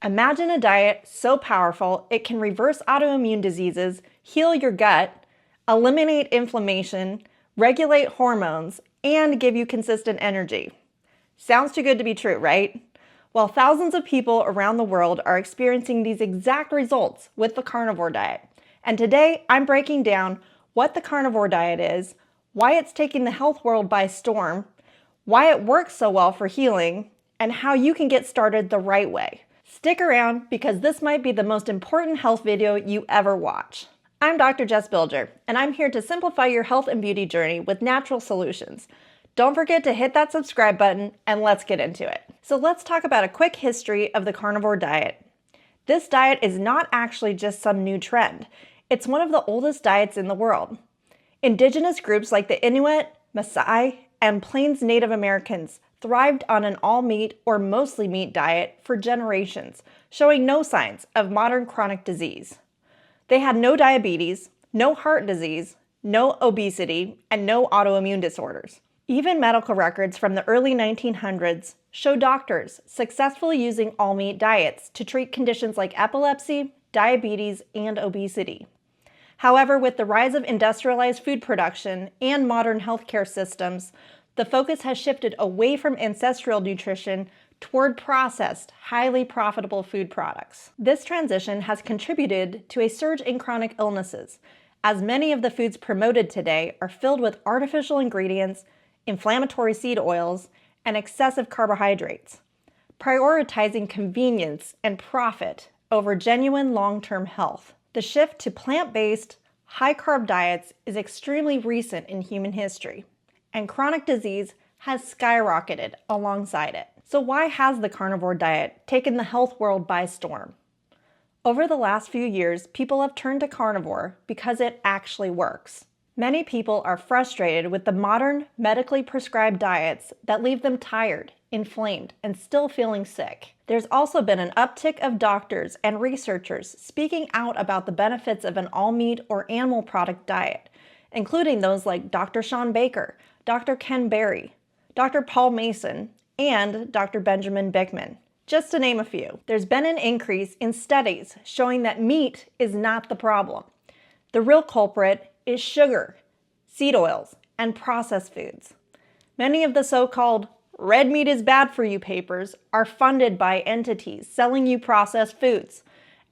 Imagine a diet so powerful it can reverse autoimmune diseases, heal your gut, eliminate inflammation, regulate hormones, and give you consistent energy. Sounds too good to be true, right? Well, thousands of people around the world are experiencing these exact results with the carnivore diet. And today I'm breaking down what the carnivore diet is, why it's taking the health world by storm, why it works so well for healing, and how you can get started the right way. Stick around because this might be the most important health video you ever watch. I'm Dr. Jess Bilger, and I'm here to simplify your health and beauty journey with natural solutions. Don't forget to hit that subscribe button and let's get into it. So let's talk about a quick history of the carnivore diet. This diet is not actually just some new trend. It's one of the oldest diets in the world. Indigenous groups like the Inuit, Maasai, and Plains Native Americans thrived on an all-meat or mostly meat diet for generations, showing no signs of modern chronic disease. They had no diabetes, no heart disease, no obesity, and no autoimmune disorders. Even medical records from the early 1900s show doctors successfully using all-meat diets to treat conditions like epilepsy, diabetes, and obesity. However, with the rise of industrialized food production and modern healthcare systems, the focus has shifted away from ancestral nutrition toward processed, highly profitable food products. This transition has contributed to a surge in chronic illnesses, as many of the foods promoted today are filled with artificial ingredients, inflammatory seed oils, and excessive carbohydrates, prioritizing convenience and profit over genuine long-term health. The shift to plant-based, high-carb diets is extremely recent in human history, and chronic disease has skyrocketed alongside it. So why has the carnivore diet taken the health world by storm? Over the last few years, people have turned to carnivore because it actually works. Many people are frustrated with the modern, medically prescribed diets that leave them tired, inflamed, and still feeling sick. There's also been an uptick of doctors and researchers speaking out about the benefits of an all-meat or animal product diet, including those like Dr. Shawn Baker, Dr. Ken Berry, Dr. Paul Mason, and Dr. Benjamin Bikman, just to name a few. There's been an increase in studies showing that meat is not the problem. The real culprit is sugar, seed oils, and processed foods. Many of the so-called red meat is bad for you papers are funded by entities selling you processed foods,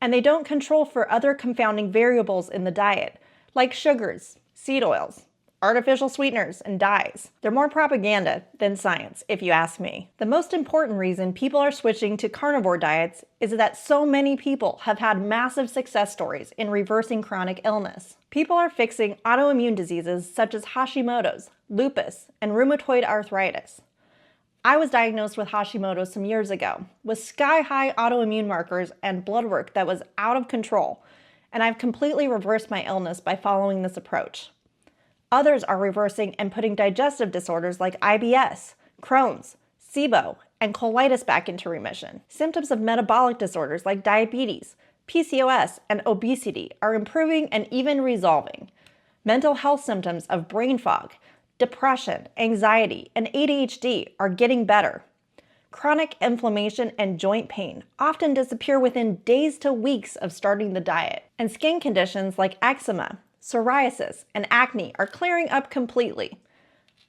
and they don't control for other confounding variables in the diet, like sugars, seed oils, artificial sweeteners, and dyes. They're more propaganda than science, if you ask me. The most important reason people are switching to carnivore diets is that so many people have had massive success stories in reversing chronic illness. People are fixing autoimmune diseases such as Hashimoto's, lupus, and rheumatoid arthritis. I was diagnosed with Hashimoto's some years ago, with sky-high autoimmune markers and blood work that was out of control, and I've completely reversed my illness by following this approach. Others are reversing and putting digestive disorders like IBS, Crohn's, SIBO, and colitis back into remission. Symptoms of metabolic disorders like diabetes, PCOS, and obesity are improving and even resolving. Mental health symptoms of brain fog, depression, anxiety, and ADHD are getting better. Chronic inflammation and joint pain often disappear within days to weeks of starting the diet. And skin conditions like eczema, psoriasis, and acne are clearing up completely.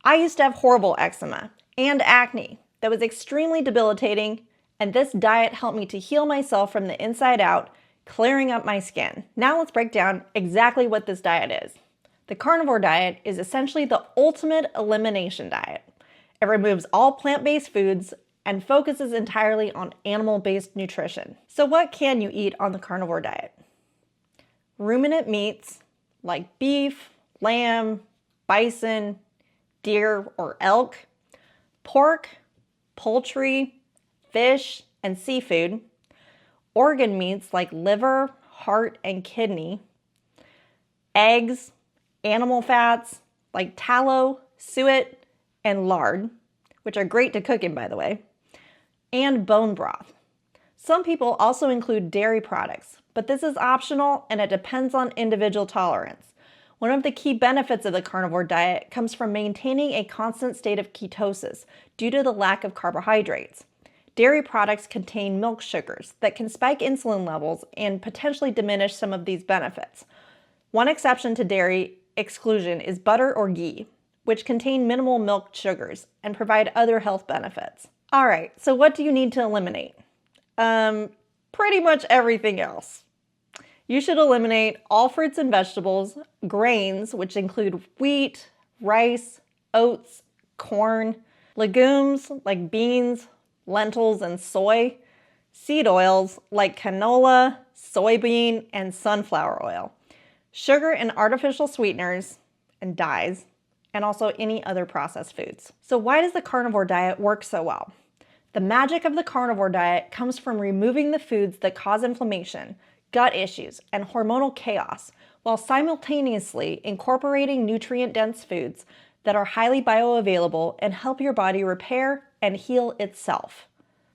I used to have horrible eczema and acne that was extremely debilitating, and this diet helped me to heal myself from the inside out, clearing up my skin. Now let's break down exactly what this diet is. The carnivore diet is essentially the ultimate elimination diet. It removes all plant-based foods and focuses entirely on animal-based nutrition. So what can you eat on the carnivore diet? Ruminant meats like beef, lamb, bison, deer, or elk, pork, poultry, fish, and seafood, organ meats like liver, heart, and kidney, eggs, animal fats like tallow, suet, and lard, which are great to cook in, by the way, and bone broth. Some people also include dairy products, but this is optional and it depends on individual tolerance. One of the key benefits of the carnivore diet comes from maintaining a constant state of ketosis due to the lack of carbohydrates. Dairy products contain milk sugars that can spike insulin levels and potentially diminish some of these benefits. One exception to dairy exclusion is butter or ghee, which contain minimal milk sugars and provide other health benefits. All right, so what do you need to eliminate? Pretty much everything else. You should eliminate all fruits and vegetables, grains, which include wheat, rice, oats, corn, legumes like beans, lentils, and soy, seed oils like canola, soybean, and sunflower oil, sugar and artificial sweeteners and dyes, and also any other processed foods. So why does the carnivore diet work so well? The magic of the carnivore diet comes from removing the foods that cause inflammation, gut issues, and hormonal chaos, while simultaneously incorporating nutrient-dense foods that are highly bioavailable and help your body repair and heal itself.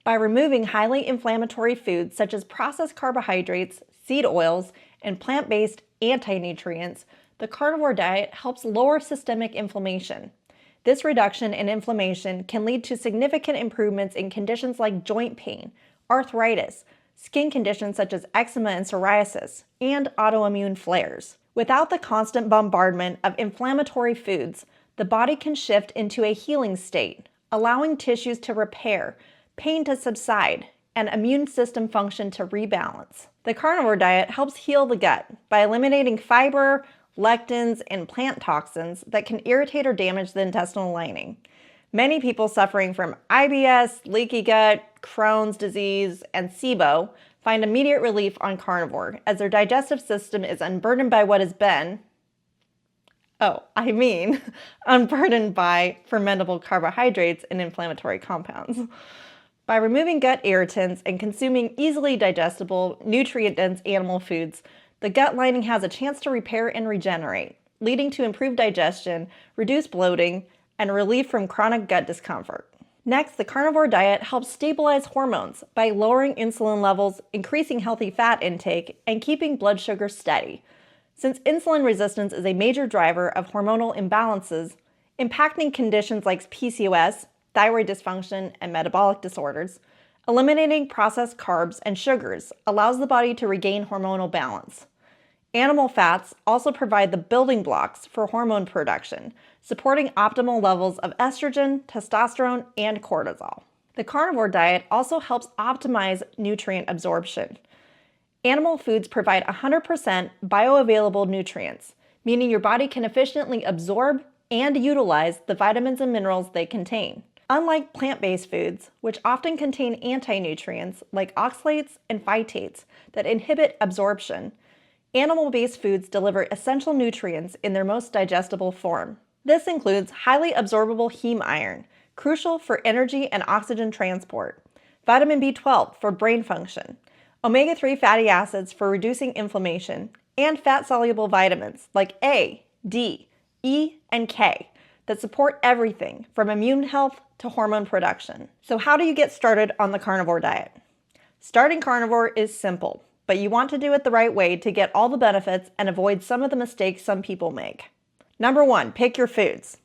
By removing highly inflammatory foods such as processed carbohydrates, seed oils, and plant-based anti-nutrients, the carnivore diet helps lower systemic inflammation. This reduction in inflammation can lead to significant improvements in conditions like joint pain, arthritis, skin conditions such as eczema and psoriasis, and autoimmune flares. Without the constant bombardment of inflammatory foods, the body can shift into a healing state, allowing tissues to repair, pain to subside, and immune system function to rebalance. The carnivore diet helps heal the gut by eliminating fiber, lectins, and plant toxins that can irritate or damage the intestinal lining. Many people suffering from IBS, leaky gut, Crohn's disease, and SIBO find immediate relief on carnivore as their digestive system is unburdened by what has been, unburdened by fermentable carbohydrates and inflammatory compounds. By removing gut irritants and consuming easily digestible, nutrient-dense animal foods, the gut lining has a chance to repair and regenerate, leading to improved digestion, reduced bloating, and relief from chronic gut discomfort. Next, the carnivore diet helps stabilize hormones by lowering insulin levels, increasing healthy fat intake, and keeping blood sugar steady. Since insulin resistance is a major driver of hormonal imbalances, impacting conditions like PCOS, thyroid dysfunction, and metabolic disorders, eliminating processed carbs and sugars allows the body to regain hormonal balance. Animal fats also provide the building blocks for hormone production, supporting optimal levels of estrogen, testosterone, and cortisol. The carnivore diet also helps optimize nutrient absorption. Animal foods provide 100% bioavailable nutrients, meaning your body can efficiently absorb and utilize the vitamins and minerals they contain. Unlike plant-based foods, which often contain anti-nutrients like oxalates and phytates that inhibit absorption, animal-based foods deliver essential nutrients in their most digestible form. This includes highly absorbable heme iron, crucial for energy and oxygen transport, vitamin B12 for brain function, omega-3 fatty acids for reducing inflammation, and fat-soluble vitamins like A, D, E, and K that support everything from immune health to hormone production. So how do you get started on the carnivore diet? Starting carnivore is simple, but you want to do it the right way to get all the benefits and avoid some of the mistakes some people make. Number 1, pick your foods.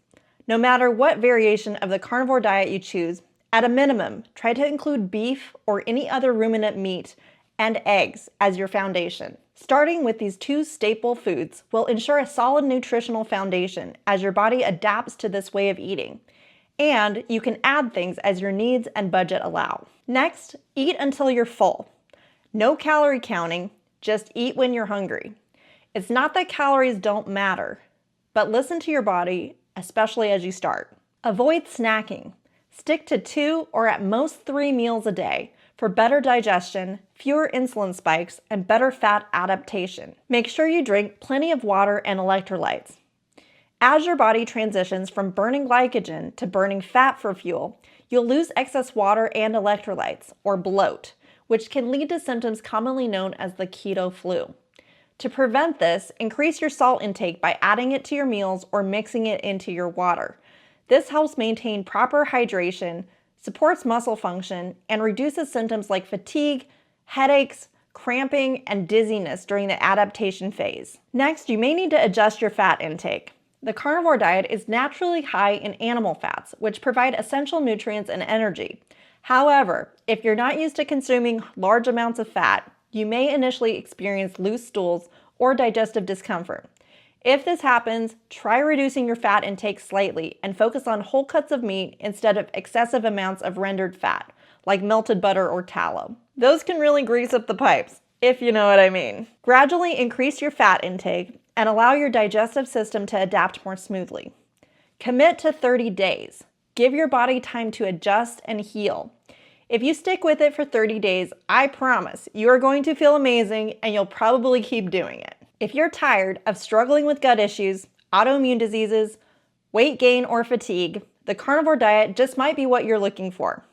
No matter what variation of the carnivore diet you choose, at a minimum, try to include beef or any other ruminant meat and eggs as your foundation. Starting with these 2 staple foods will ensure a solid nutritional foundation as your body adapts to this way of eating, and you can add things as your needs and budget allow. Next, eat until you're full. No calorie counting, just eat when you're hungry. It's not that calories don't matter, but listen to your body, especially as you start. Avoid snacking. Stick to 2 or at most 3 meals a day for better digestion, fewer insulin spikes, and better fat adaptation. Make sure you drink plenty of water and electrolytes. As your body transitions from burning glycogen to burning fat for fuel, you'll lose excess water and electrolytes, or bloat, which can lead to symptoms commonly known as the keto flu. To prevent this, increase your salt intake by adding it to your meals or mixing it into your water. This helps maintain proper hydration, supports muscle function, and reduces symptoms like fatigue, headaches, cramping, and dizziness during the adaptation phase. Next, you may need to adjust your fat intake. The carnivore diet is naturally high in animal fats, which provide essential nutrients and energy. However, if you're not used to consuming large amounts of fat, you may initially experience loose stools or digestive discomfort. If this happens, try reducing your fat intake slightly and focus on whole cuts of meat instead of excessive amounts of rendered fat, like melted butter or tallow. Those can really grease up the pipes, if you know what I mean. Gradually increase your fat intake and allow your digestive system to adapt more smoothly. Commit to 30 days. Give your body time to adjust and heal. If you stick with it for 30 days, I promise you are going to feel amazing and you'll probably keep doing it. If you're tired of struggling with gut issues, autoimmune diseases, weight gain, or fatigue, the carnivore diet just might be what you're looking for.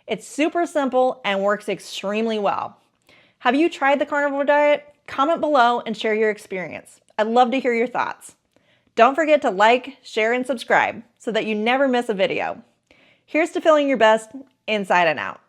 It's super simple and works extremely well. Have you tried the carnivore diet? Comment below and share your experience. I'd love to hear your thoughts. Don't forget to like, share, and subscribe so that you never miss a video. Here's to feeling your best inside and out.